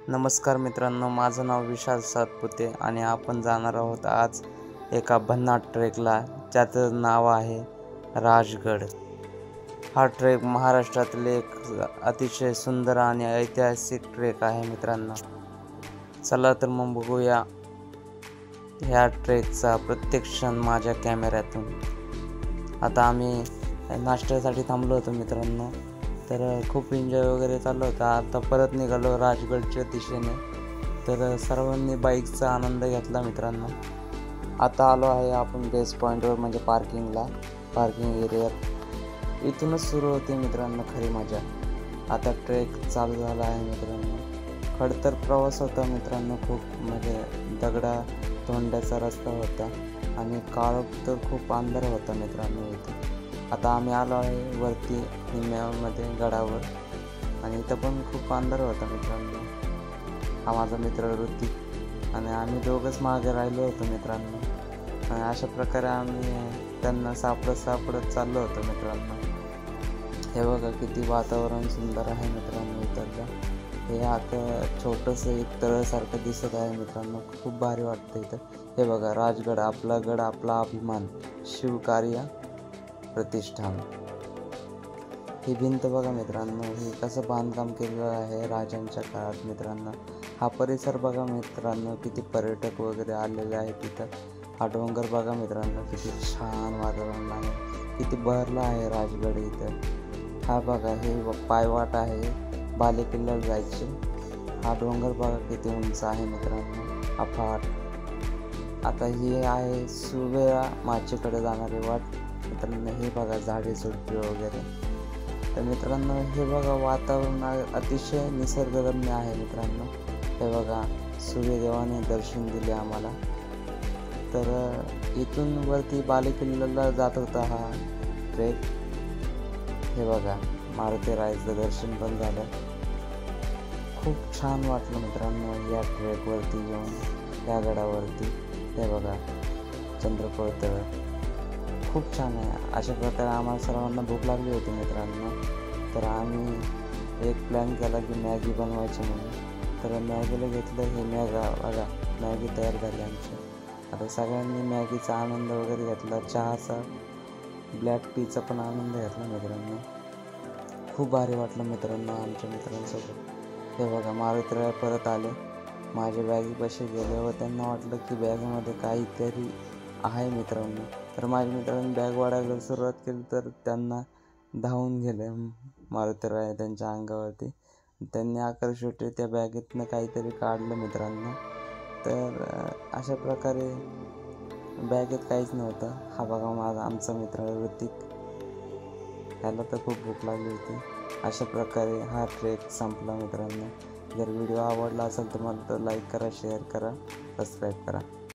नमस्कार मित्रांनो, माझं नाव विशाल सातपुते आणि आपण जाणार आहोत आज एका भन्नाट ट्रेकला, ज्याचं नाव आहे राजगड. हा ट्रेक महाराष्ट्रातील एक अतिशय सुंदर आणि ऐतिहासिक ट्रेक आहे मित्रांनो. चला तर मग बघूया ह्या ट्रेकचा प्रत्येक क्षण माझ्या कॅमेऱ्यातून. आता आम्ही नाश्त्यासाठी थांबलो होतो मित्रांनो, तर खूप एन्जॉय वगैरे चालू होता. आता परत निघालो राजगडच्या दिशेने, तर सर्वांनी बाईकचा आनंद घेतला मित्रांनो. आता आलो आहे आपण बेस पॉईंटवर, म्हणजे पार्किंग एरियात. इथूनच सुरू होते मित्रांनो खरी मजा. आता ट्रेक चालू झाला आहे मित्रांनो. खडतर प्रवास होता मित्रांनो, खूप म्हणजे दगडा तोंड्याचा रस्ता होता आणि काळोख तर खूप अंधार होता मित्रांनो इथे. आता आम्ही आलो आहे वरती निम्म्यामध्ये गडावर, आणि इथं पण खूप अंधार होता मित्रांनो. हा माझा मित्र ऋतिक आणि आम्ही दोघंच मागे राहिलो होतो मित्रांनो. आणि अशा प्रकारे आम्ही त्यांना सापडत चाललो होतो मित्रांनो. हे बघा किती वातावरण सुंदर आहे मित्रांनो इथलं. हे आता छोटंसं एक तळ्यासारखं दिसत आहे मित्रांनो, खूप भारी वाटतं इथं. हे बघा राजगड, आपला गड आपला अभिमान, शिवकार्य प्रतिष्ठान. ही भिंत बघा मित्रांनो, हे कसं बांधकाम केलेलं आहे राजांच्या काळात मित्रांनो. हा परिसर बघा मित्रांनो, किती पर्यटक वगैरे आलेले आहेत तिथं. हा डोंगर बघा मित्रांनो, किती छान वातावरण आहे, किती बहरला आहे राजगड इथं. हा बघा हे पायवाट आहे बालेकिल्ल्याला जायचे. हा डोंगर बघा किती उंच आहे मित्रांनो, अफाट. आता ही आहे सुवेळा माचेकडे जाणारी वाट मित्रांनो. हे बघा झाडे झुडपे वगैरे. तर मित्रांनो हे बघा वातावरण अतिशय निसर्गरम्य आहे मित्रांनो. हे बघा सूर्यदेवाने दर्शन दिले आम्हाला. तर इथून वरती बालेकिल्ल्याला जात होता हा ट्रेक. हे बघा मारुती रायाचं दर्शन पण झालं. खूप छान वाटलं मित्रांनो या ट्रेकवरती येऊन, या गडावरती. हे बघा चंद्रकोर तळ खूप छान आहे. अशा प्रकारे आम्हाला सर्वांना भूक लागली होती मित्रांनो, तर आम्ही एक प्लॅन केला की मॅगी बनवायची म्हणून. तर मॅगीला घेतलं. हे बघा मॅगी तयार झाली आमची. आता सगळ्यांनी मॅगीचा आनंद वगैरे घेतला, चहाचा, ब्लॅक टीचा पण आनंद घेतला मित्रांनो. खूप भारी वाटलं मित्रांनो आमच्या मित्रांसोबत. हे बघा मारुतीराय परत आले, माझ्या बॅगीपाशी गेले व त्यांना वाटलं की बॅगमध्ये काहीतरी आहे मित्रांनो. तर माझ्या मित्रांनी बॅग वाढायला सुरुवात केली, तर त्यांना धावून गेले मारुतीराय त्यांच्या अंगावरती. त्यांनी आकर्षित त्या बॅगेतनं काहीतरी काढलं मित्रांनो. तर अशा प्रकारे बॅगेत काहीच नव्हतं. हा बघा आमचा मित्र ऋतिक, त्याला तर खूप भूक लागली होती. अशा प्रकारे हा ट्रेक संपला मित्रांनो. जर व्हिडिओ आवडला असेल तर मला लाईक करा, शेअर करा, सबस्क्राईब करा.